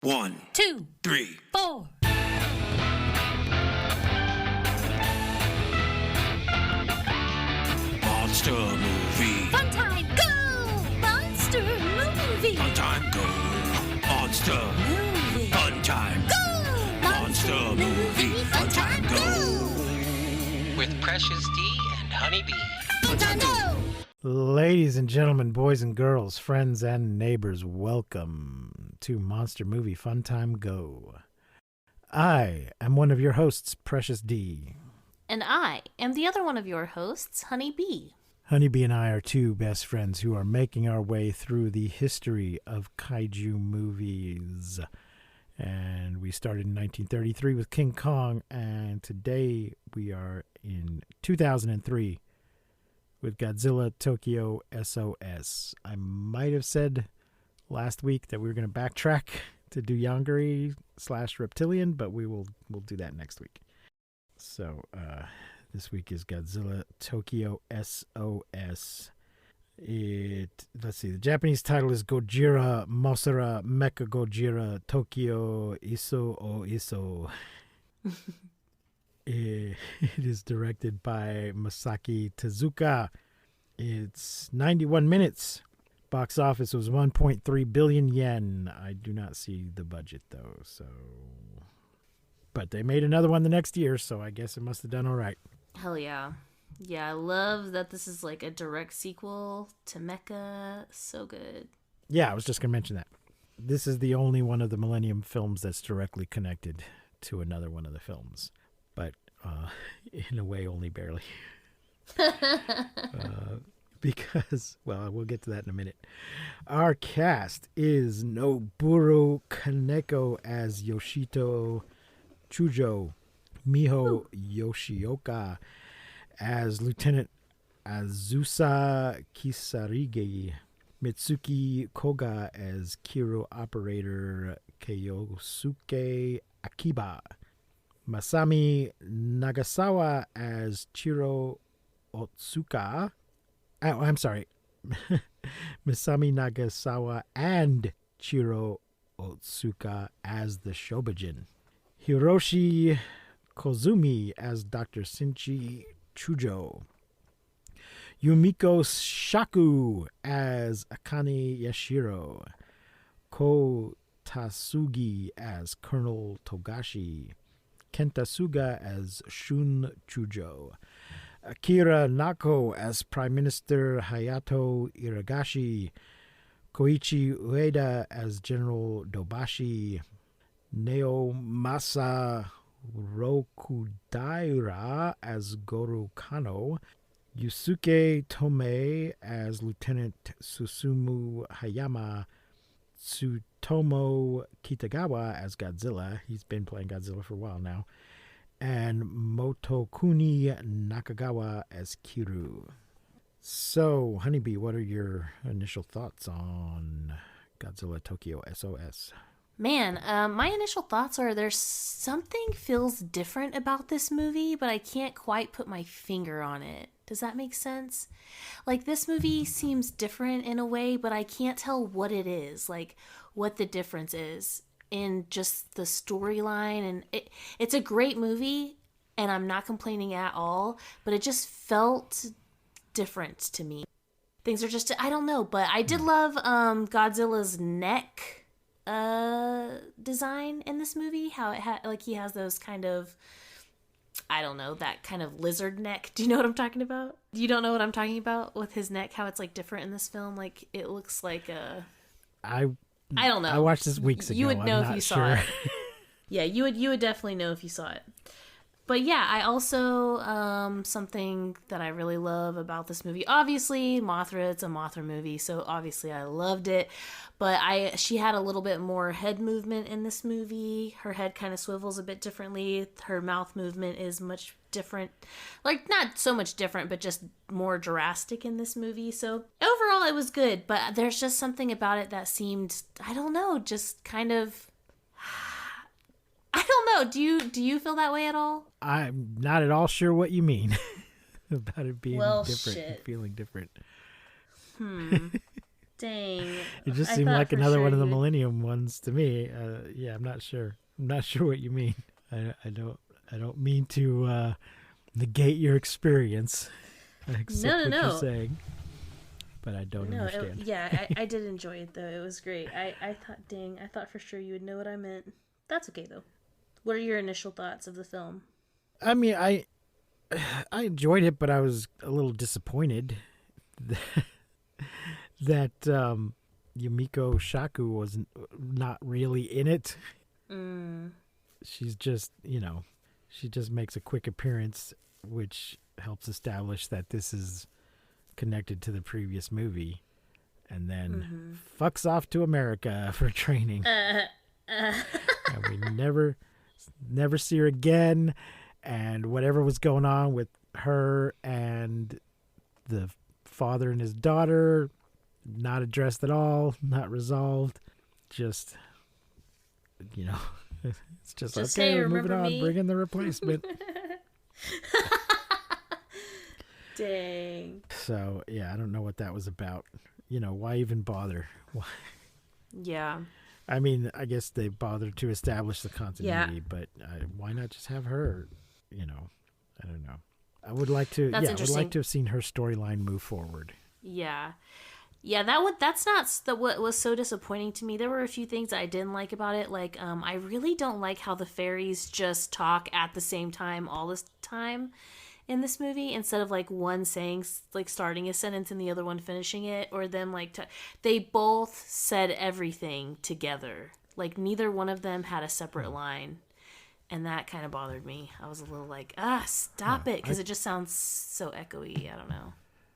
1, 2, 3, 4. Monster movie. Fun time, go! Monster movie. Fun time, go. Monster Movie. Fun time. Go! Monster movie. Fun time, go. With Precious D and Honeybee. Fun time, go! Ladies and gentlemen, boys and girls, friends and neighbors, welcome to Monster Movie Fun Time Go. I am one of your hosts, Precious D. And I am the other one of your hosts, Honeybee. Honeybee and I are two best friends who are making our way through the history of kaiju movies. And we started in 1933 with King Kong, and today we are in 2003 with Godzilla Tokyo S.O.S. I might have said last week that we were going to backtrack to do Yongari/Reptilian, but we'll do that next week. So this week is Godzilla Tokyo S.O.S. Let's see, the Japanese title is Gojira Mosara Mecha Gojira Tokyo Iso o Iso. It is directed by Masaki Tezuka. It's 91 minutes. Box office was 1.3 billion yen. I do not see the budget, though. But they made another one the next year, so I guess it must have done all right. Hell yeah. Yeah, I love that this is like a direct sequel to Mecha. So good. Yeah, I was just going to mention that. This is the only one of the Millennium films that's directly connected to another one of the films. But in a way, only barely. Because, well, we'll get to that in a minute. Our cast is Noboru Kaneko as Yoshito Chujo, Miho Yoshioka as Lieutenant Azusa Kisarige, Mitsuki Koga as Kiro Operator Keyosuke Akiba, Masami Nagasawa as Chiro Otsuka. Oh, I'm sorry. Masami Nagasawa and Chiro Otsuka as the Shobijin. Hiroshi Kozumi as Dr. Shinji Chujo. Yumiko Shaku as Akane Yashiro. Ko Tasugi as Colonel Togashi. Kenta Suga as Shun Chujo. Akira Nako as Prime Minister Hayato Iragashi. Koichi Ueda as General Dobashi. Naomasa Rokudaira as Goro Kano. Yusuke Tomei as Lieutenant Susumu Hayama. Tsutomu Kitagawa as Godzilla. He's been playing Godzilla for a while now. And Motokuni Nakagawa as Kiru. So, Honeybee, what are your initial thoughts on Godzilla Tokyo S.O.S.? Man, my initial thoughts are there's something feels different about this movie, but I can't quite put my finger on it. Does that make sense? Like, this movie seems different in a way, but I can't tell what it is, like, what the difference is in just the storyline. And it's a great movie, and I'm not complaining at all, but it just felt different to me. Things are just, I don't know, but I did love Godzilla's neck design in this movie, how it had, like, he has those kind of, I don't know, that kind of lizard neck. Do you know what I'm talking about? You don't know what I'm talking about with his neck, how it's like different in this film? Like, it looks like a, I don't know. I watched this weeks ago. You would know I'm if not you sure. saw it. Yeah, you would definitely know if you saw it. But yeah, I also, something that I really love about this movie, obviously, Mothra, it's a Mothra movie, so obviously I loved it. But she had a little bit more head movement in this movie. Her head kind of swivels a bit differently. Her mouth movement is much different. Like, not so much different, but just more drastic in this movie. So overall, it was good. But there's just something about it that seemed, I don't know, just kind of, I don't know. Do you feel that way at all? I'm not at all sure what you mean about it being different shit. and feeling different. Dang. It just I seemed thought like for another sure one of the you would- Millennium ones to me. Yeah, I'm not sure. I'm not sure what you mean. I don't mean to negate your experience. I accept what no. you're saying, but I don't No, understand. I did enjoy it though. It was great. I thought, dang, I thought for sure you would know what I meant. That's okay though. What are your initial thoughts of the film? I mean, I enjoyed it, but I was a little disappointed that Yumiko Shaku was not really in it. She's just, she just makes a quick appearance, which helps establish that this is connected to the previous movie, and then fucks off to America for training. And we never see her again. And whatever was going on with her and the father and his daughter, not addressed at all, not resolved. Just, it's just okay, hey, we're moving remember on, me? bring in the replacement. Dang. So, yeah, I don't know what that was about. Why even bother? Why? Yeah. I mean, I guess they bothered to establish the continuity, but why not just have her? I don't know. I would like to. That's I would interesting. like to have seen her storyline move forward. Yeah. That's not what was so disappointing to me. There were a few things I didn't like about it. Like, I really don't like how the fairies just talk at the same time all this time in this movie, instead of like one saying, like, starting a sentence and the other one finishing it, or them like they both said everything together. Like, neither one of them had a separate line, and that kind of bothered me. I was a little like, stop it, because it just sounds so echoey. I don't know.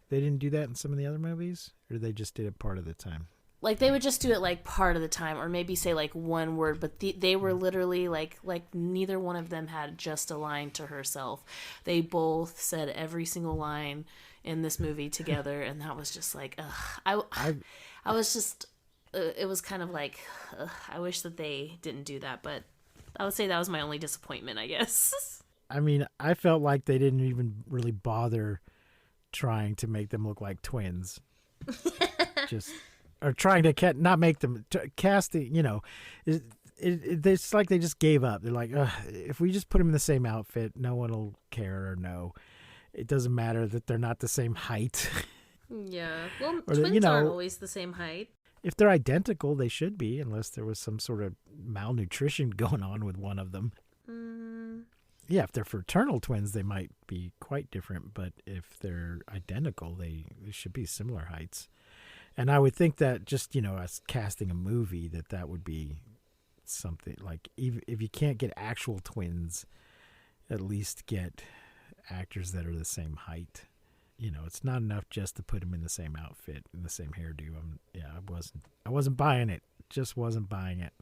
They didn't do that in some of the other movies, or they just did it part of the time. Like, they would just do it like part of the time, or maybe say like one word, but they were literally like neither one of them had just a line to herself. They both said every single line in this movie together, and that was just like, ugh. I was just, it was kind of like, ugh, I wish that they didn't do that, but I would say that was my only disappointment, I guess. I mean, I felt like they didn't even really bother trying to make them look like twins. Or trying to not make them casting. It's like they just gave up. They're like, if we just put them in the same outfit, no one will care or know. It doesn't matter that they're not the same height. Yeah, well, Or twins aren't always the same height. If they're identical, they should be, unless there was some sort of malnutrition going on with one of them. Yeah, if they're fraternal twins, they might be quite different, but if they're identical, they should be similar heights. And I would think that just, as casting a movie, that would be something like, even if you can't get actual twins, at least get actors that are the same height. It's not enough just to put them in the same outfit, in the same hairdo. I wasn't buying it. Just wasn't buying it.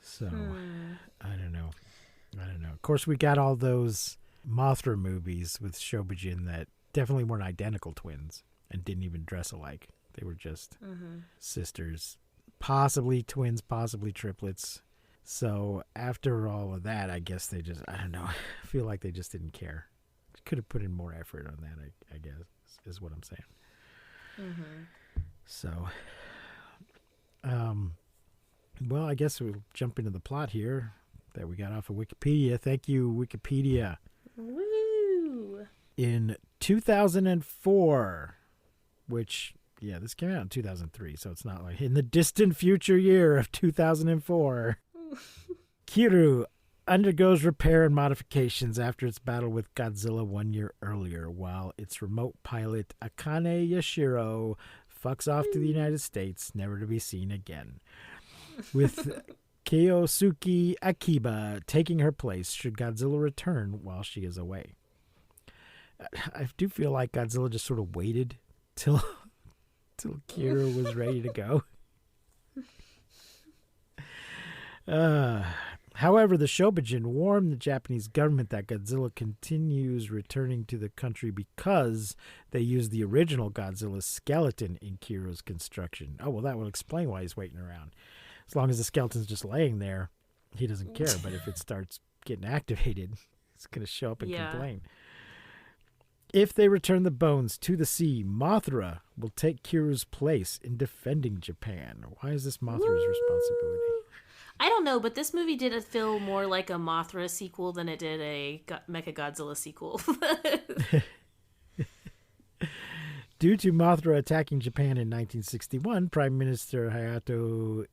So, I don't know. Of course, we got all those Mothra movies with Shobijin that definitely weren't identical twins and didn't even dress alike. They were just sisters, possibly twins, possibly triplets. So after all of that, I guess they just, I don't know, I feel like they just didn't care. Could have put in more effort on that, I guess, is what I'm saying. So, well, I guess we'll jump into the plot here that we got off of Wikipedia. Thank you, Wikipedia. Woo! In 2004, which, yeah, this came out in 2003, so it's not like in the distant future year of 2004. Kiru undergoes repair and modifications after its battle with Godzilla 1 year earlier, while its remote pilot Akane Yashiro fucks off to the United States, never to be seen again. With Kyosuke Akiba taking her place should Godzilla return while she is away. I do feel like Godzilla just sort of waited till Kiru was ready to go. However, the Shobijin warned the Japanese government that Godzilla continues returning to the country because they used the original Godzilla's skeleton in Kiru's construction. Oh, well, that would explain why he's waiting around. As long as the skeleton's just laying there, he doesn't care. But if it starts getting activated, it's going to show up and complain. If they return the bones to the sea, Mothra will take Kiru's place in defending Japan. Why is this Mothra's responsibility? I don't know, but this movie did feel more like a Mothra sequel than it did a Mechagodzilla sequel. Due to Mothra attacking Japan in 1961, Prime Minister Hayato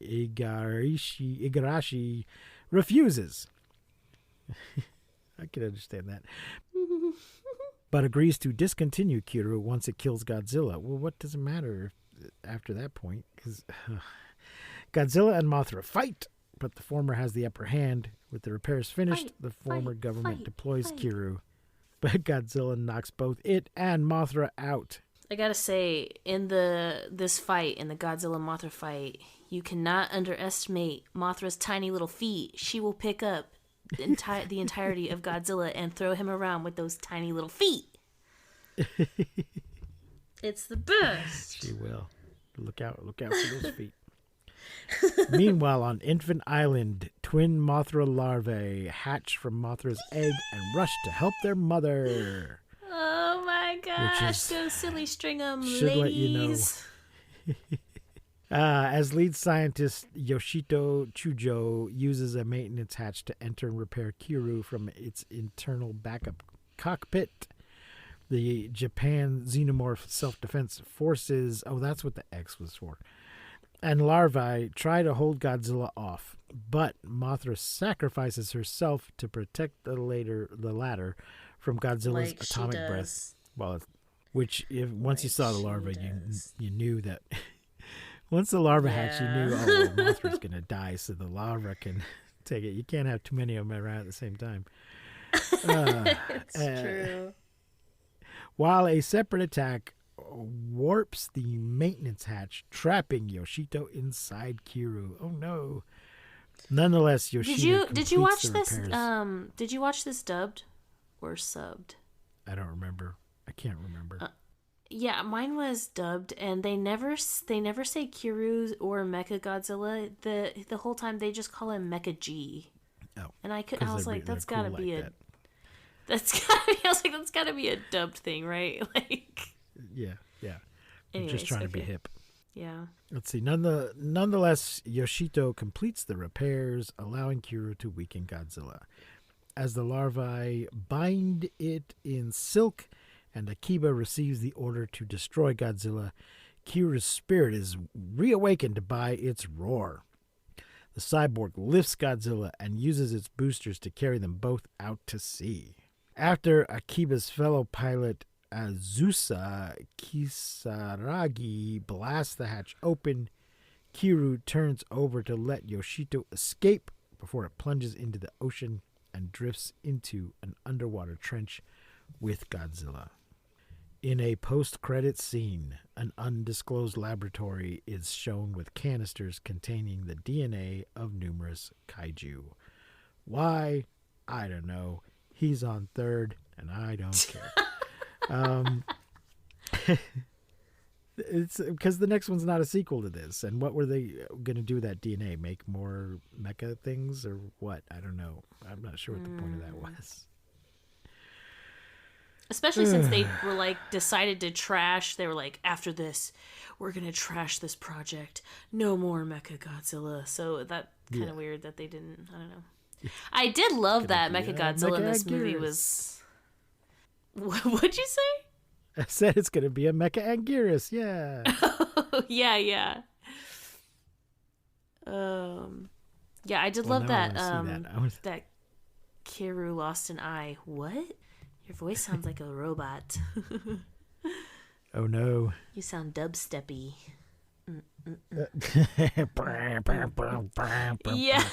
Igarashi refuses. I can understand that. But agrees to discontinue Kiru once it kills Godzilla. Well, what does it matter after that point? Because Godzilla and Mothra fight, but the former has the upper hand. With the repairs finished, the former government deploys Kiru. But Godzilla knocks both it and Mothra out. I gotta say, in this fight, in the Godzilla-Mothra fight, you cannot underestimate Mothra's tiny little feet. She will pick up the entirety of Godzilla and throw him around with those tiny little feet. It's the best. She will. Look out for those feet. Meanwhile, on Infant Island, twin Mothra larvae hatch from Mothra's egg and rush to help their mother. Oh my gosh, go silly string 'em, ladies. Let you know. As lead scientist, Yoshito Chujo uses a maintenance hatch to enter and repair Kiru from its internal backup cockpit. The Japan Xenomorph Self-Defense Forces, that's what the X was for, and larvae try to hold Godzilla off, but Mothra sacrifices herself to protect the latter from Godzilla's atomic breath. Well, once you saw the larva, you knew that. Once the larva hatched, you knew, Mothra's going to die, so the larva can take it. You can't have too many of them around at the same time. It's true. While a separate attack warps the maintenance hatch, trapping Yoshito inside Kiru. Oh no! Nonetheless, Yoshito did you watch this? Did you watch this dubbed or subbed? I don't remember. I can't remember. Yeah, mine was dubbed, and they never say Kiru or Mechagodzilla. The whole time they just call him Mecha G. Oh, and I was like, that's gotta be a. That's gotta be a dubbed thing, right? Like. Yeah. Anyways, just trying to be hip. Yeah. Let's see. Nonetheless, Yoshito completes the repairs, allowing Kiru to weaken Godzilla. As the larvae bind it in silk, and Akiba receives the order to destroy Godzilla, Kiru's spirit is reawakened by its roar. The cyborg lifts Godzilla and uses its boosters to carry them both out to sea. After Akiba's fellow pilot Azusa Kisaragi blasts the hatch open, Kiru turns over to let Yoshito escape before it plunges into the ocean and drifts into an underwater trench with Godzilla. In a post-credit scene, an undisclosed laboratory is shown with canisters containing the DNA of numerous kaiju. Why? I don't know. He's on third, and I don't care. It's because the next one's not a sequel to this. And what were they going to do with that DNA? Make more mecha things or what? I don't know. I'm not sure what the point of that was. Especially since they were decided to trash. They were like, after this, we're going to trash this project. No more Mechagodzilla. So that kind of weird that they didn't. I don't know. I did love that Mechagodzilla in this movie was. What'd you say? I said it's going to be a Mecha Anguirus. Yeah. Yeah. Yeah, I did love that. That Kiru lost an eye. What? Your voice sounds like a robot. Oh no. You sound dubsteppy. Yeah.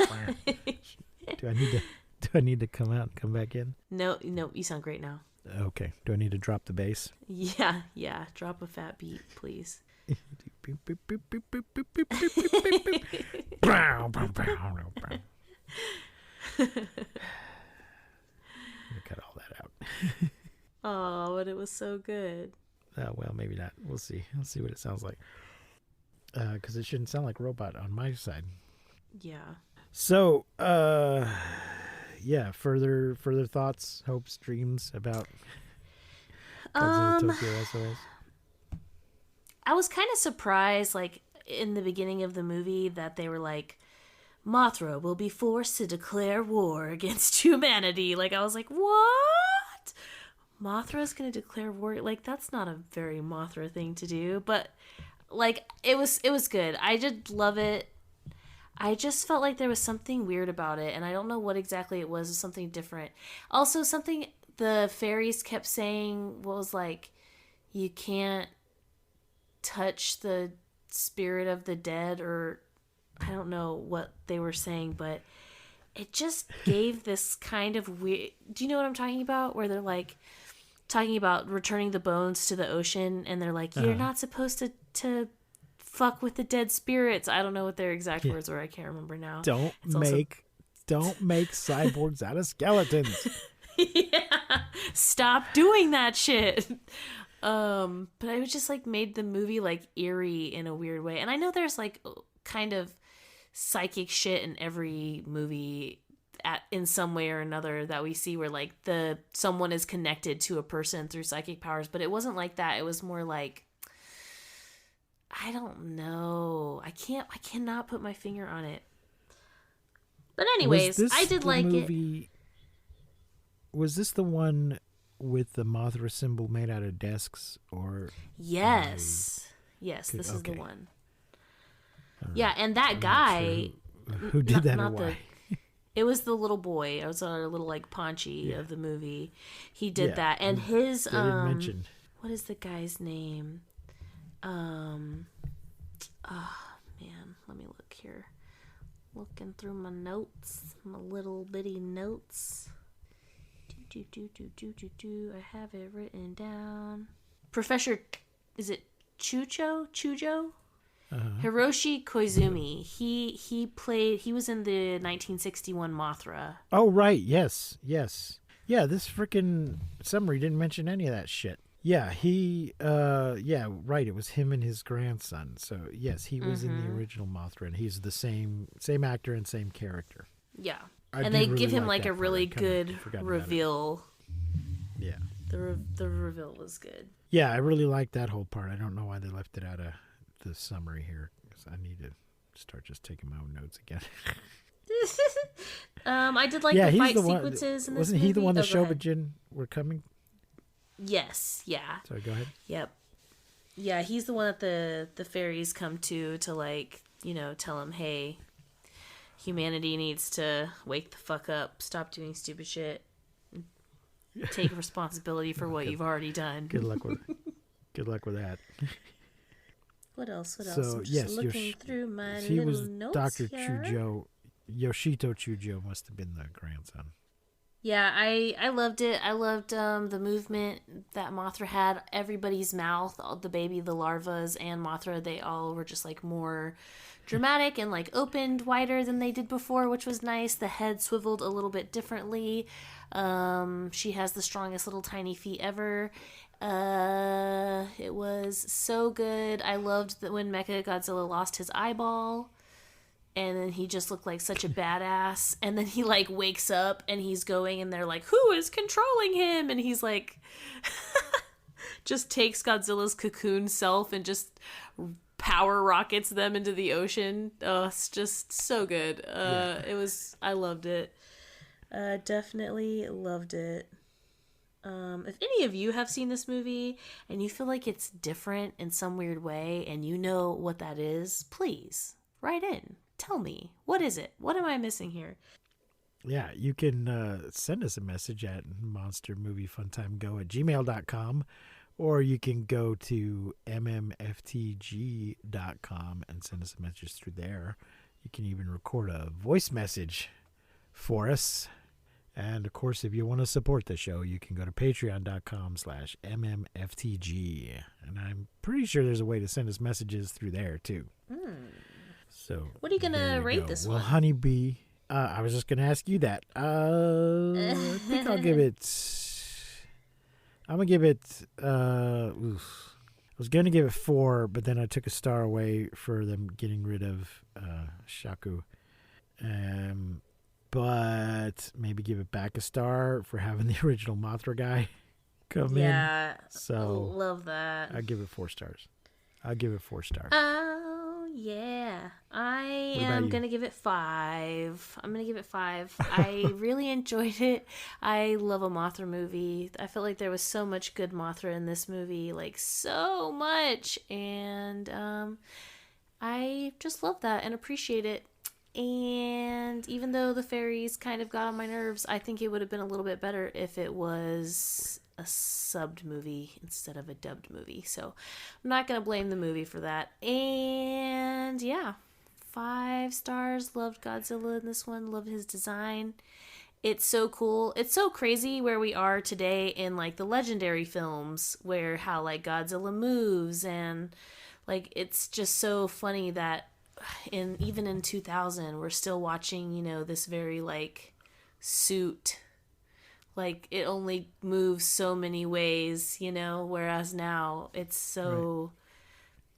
Do I need to come out and come back in? No, you sound great now. Okay. Do I need to drop the bass? Yeah. Drop a fat beat, please. Cut all that out. Oh, but it was so good. Well, maybe not. We'll see. I'll see what it sounds like. Because it shouldn't sound like a robot on my side. Yeah. So, further thoughts, hopes, dreams about Godzilla Tokyo S.O.S. I was kind of surprised, like, in the beginning of the movie that they were like, Mothra will be forced to declare war against humanity. Like, I was like, what? Mothra's gonna declare war? Like, that's not a very Mothra thing to do. But, like, it was good. I did love it. I just felt like there was something weird about it, and I don't know what exactly it was. It was something different. Also, something the fairies kept saying was like, you can't touch the spirit of the dead, or I don't know what they were saying, but it just gave this kind of weird... Do you know what I'm talking about? Where they're like talking about returning the bones to the ocean, and they're like, you're not supposed to fuck with the dead spirits. I don't know what their exact words were. I can't remember now. Don't make cyborgs out of skeletons. Yeah, stop doing that shit. But it was just like made the movie like eerie in a weird way. And I know there's like kind of psychic shit in every movie in some way or another that we see where like someone is connected to a person through psychic powers, but it wasn't like that. It was more like, I don't know. I cannot put my finger on it. But anyways, I did like it. Was this the one with the Mothra symbol made out of desks, or? Yes, this is the one. Yeah, and that guy who did that or why? It was the little boy. It was our little like Paunchy of the movie. He did that, and his they didn't mention. What is the guy's name? Oh man, let me look here. Looking through my notes, my little bitty notes. I have it written down. Professor, is it Chujo? Hiroshi Koizumi. He was in the 1961 Mothra. Oh right, yes. Yeah, this freaking summary didn't mention any of that shit. Yeah, right. It was him and his grandson. So yes, he was in the original Mothra, and he's the same actor and same character. Yeah. I and they really give him like like a that really part. good reveal. Yeah. The reveal was good. Yeah, I really like that whole part. I don't know why they left it out of the summary here, because I need to start just taking my own notes again. I did like the fight sequences in this Wasn't he the movie? one the go ahead. Shobijin were coming? Yes, yeah. Sorry, go ahead. Yep. Yeah, he's the one that the fairies come to like, tell him, hey, humanity needs to wake the fuck up, stop doing stupid shit, take responsibility for what you've already done. Good luck with that. What else? So, I'm just yes, looking through my he little was notes Dr. here. Chujo. Yoshito Chujo must have been the grandson. Yeah, I loved it. I loved the movement that Mothra had. Everybody's mouth, all the baby, the larvas, and Mothra, they all were just like more dramatic and like opened wider than they did before, which was nice. The head swiveled a little bit differently. She has the strongest little tiny feet ever. It was so good. I loved that when Mechagodzilla lost his eyeball. And then he just looked like such a badass. And then he like wakes up and he's going and they're like, who is controlling him? And he's like, just takes Godzilla's cocoon self and just power rockets them into the ocean. Oh, it's just so good. I loved it. Definitely loved it. If any of you have seen this movie and you feel like it's different in some weird way and you know what that is, please write in. Tell me, what is it? What am I missing here? Yeah, you can send us a message at monstermoviefuntimego@gmail.com, or you can go to mmftg.com and send us a message through there. You can even record a voice message for us. And, of course, if you want to support the show, you can go to patreon.com/mmftg. And I'm pretty sure there's a way to send us messages through there, too. So what are you gonna rate this one? one? Well, Honeybee, I was just gonna ask you that. I think I'll give it. I'm gonna give it. I was gonna give it 4, but then I took a star away for them getting rid of Shaku. But maybe give it back a star for having the original Mothra guy. come Yeah. in. So Love that. I give it 4 stars. I'll give it 4 stars. Oh, yeah. I What about am you? going to give it 5. I'm going to give it 5. I really enjoyed it. I love a Mothra movie. I felt like there was so much good Mothra in this movie, like so much. And I just love that and appreciate it. And even though the fairies kind of got on my nerves, I think it would have been a little bit better if it was a subbed movie instead of a dubbed movie. So I'm not going to blame the movie for that. And yeah, 5 stars. Loved Godzilla in this one. Loved his design. It's so cool. It's so crazy where we are today in like the legendary films where how like Godzilla moves, and like it's just so funny that even in 2000 we're still watching, you know, this very like suit, like it only moves so many ways, you know, whereas now it's so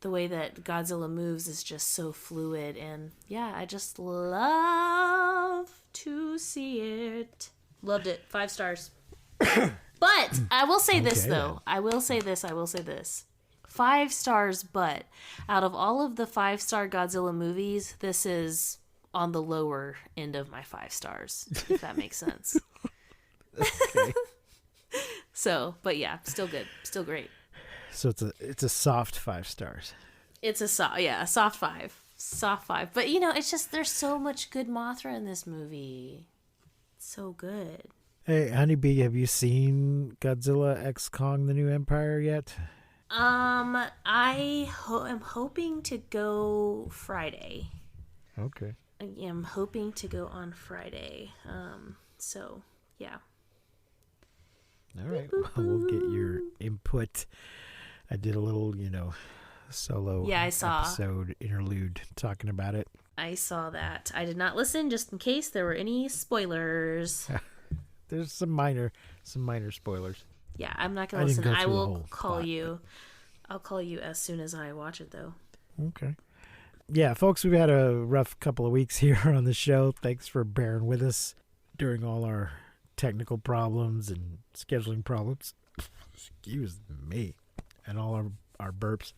the way that Godzilla moves is just so fluid. And yeah, I just love to see it. Loved it. 5 stars. But I will say this though. I will say this. 5 stars, but out of all of the 5-star Godzilla movies, this is on the lower end of my 5 stars, if that makes sense. Okay. So, but yeah, still good. Still great. So it's a soft 5 stars. It's a soft 5. Soft 5. But you know, it's just there's so much good Mothra in this movie. It's so good. Hey, Honeybee, have you seen Godzilla X Kong: The New Empire yet? I am hoping to go Friday. Okay. I am hoping to go on Friday. So yeah. All right. Well, we'll get your input. I did a little, solo I saw. episode interlude talking about it. I saw that. I did not listen just in case there were any spoilers. There's some minor spoilers. Yeah, I'm not going I to didn't listen. go I through the will whole call plot, you. I'll call you as soon as I watch it, though. Okay. Yeah, folks, we've had a rough couple of weeks here on the show. Thanks for bearing with us during all our technical problems and scheduling problems. Excuse me. And all our burps.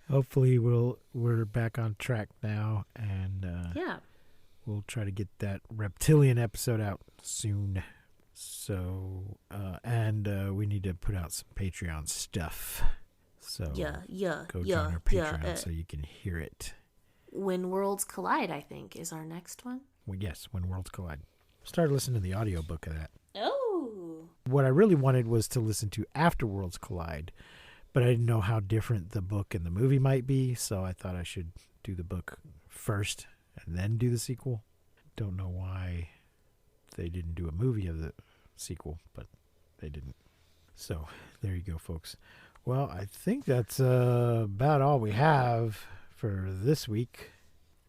Hopefully we're back on track now, and Yeah. we'll try to get that reptilian episode out soon. So, and we need to put out some Patreon stuff. So go join our Patreon so you can hear it. When Worlds Collide, I think, is our next one. Well, yes, When Worlds Collide. Started listening to the audiobook of that. Oh. What I really wanted was to listen to After Worlds Collide, but I didn't know how different the book and the movie might be, so I thought I should do the book first and then do the sequel. Don't know why they didn't do a movie of the sequel, but they didn't. So there you go, folks. Well, I think that's about all we have for this week.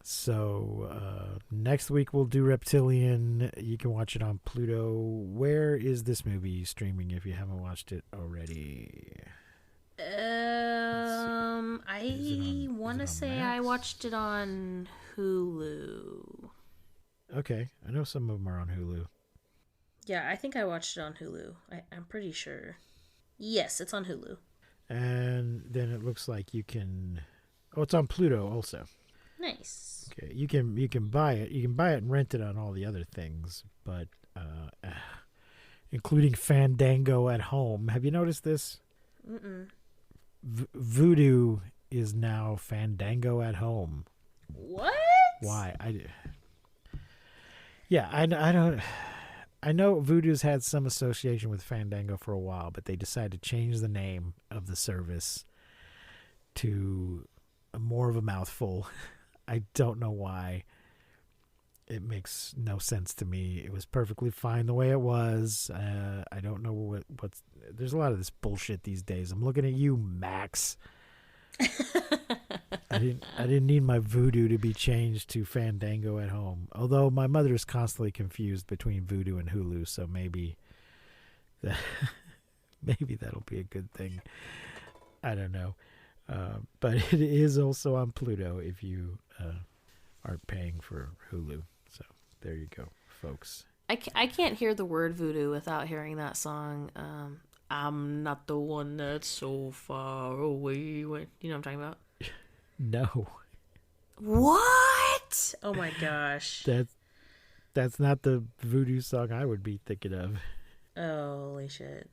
So next week we'll do Reptilian. You can watch it on Pluto. Where is this movie streaming if you haven't watched it already? I want to say Max? I watched it on Hulu. Okay, I know some of them are on Hulu. Yeah, I think I watched it on Hulu. I'm pretty sure. Yes, it's on Hulu. And then it looks like you can. Oh, it's on Pluto also. Nice. Okay, you can buy it. You can buy it and rent it on all the other things, but including Fandango at Home. Have you noticed this? Mm-mm. Voodoo is now Fandango at Home. What? Why? I don't. I know Voodoo's had some association with Fandango for a while, but they decided to change the name of the service to more of a mouthful. I don't know why. It makes no sense to me. It was perfectly fine the way it was. I don't know what's. There's a lot of this bullshit these days. I'm looking at you, Max. I didn't need my Voodoo to be changed to Fandango at Home. Although my mother is constantly confused between Voodoo and Hulu, so maybe that'll be a good thing. I don't know. But it is also on Pluto if you aren't paying for Hulu. So there you go, folks. I can't hear the word voodoo without hearing that song. I'm not the one that's so far away. You know what I'm talking about? No. What? Oh my gosh. That's not the voodoo song I would be thinking of. Oh, holy shit.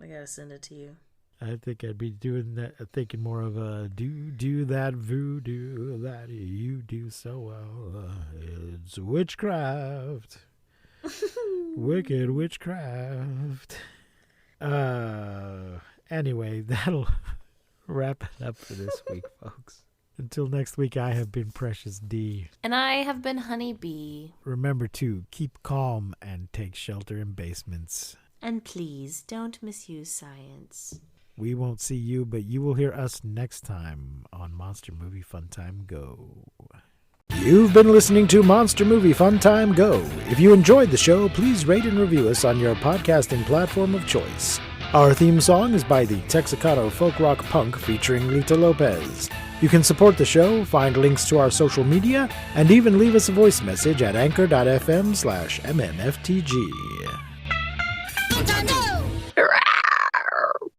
I gotta send it to you. I think I'd be doing that, thinking more of a do that voodoo that you do so well. It's witchcraft. Wicked witchcraft. Anyway, that'll wrap it up for this week, folks. Until next week, I have been Precious D. And I have been Honey Bee. Remember to keep calm and take shelter in basements. And please, don't misuse science. We won't see you, but you will hear us next time on Monster Movie Fun Time Go. You've been listening to Monster Movie Fun Time Go. If you enjoyed the show, please rate and review us on your podcasting platform of choice. Our theme song is by the Texicano Folk Rock Punk featuring Lita Lopez. You can support the show, find links to our social media, and even leave us a voice message at anchor.fm/MMFTG.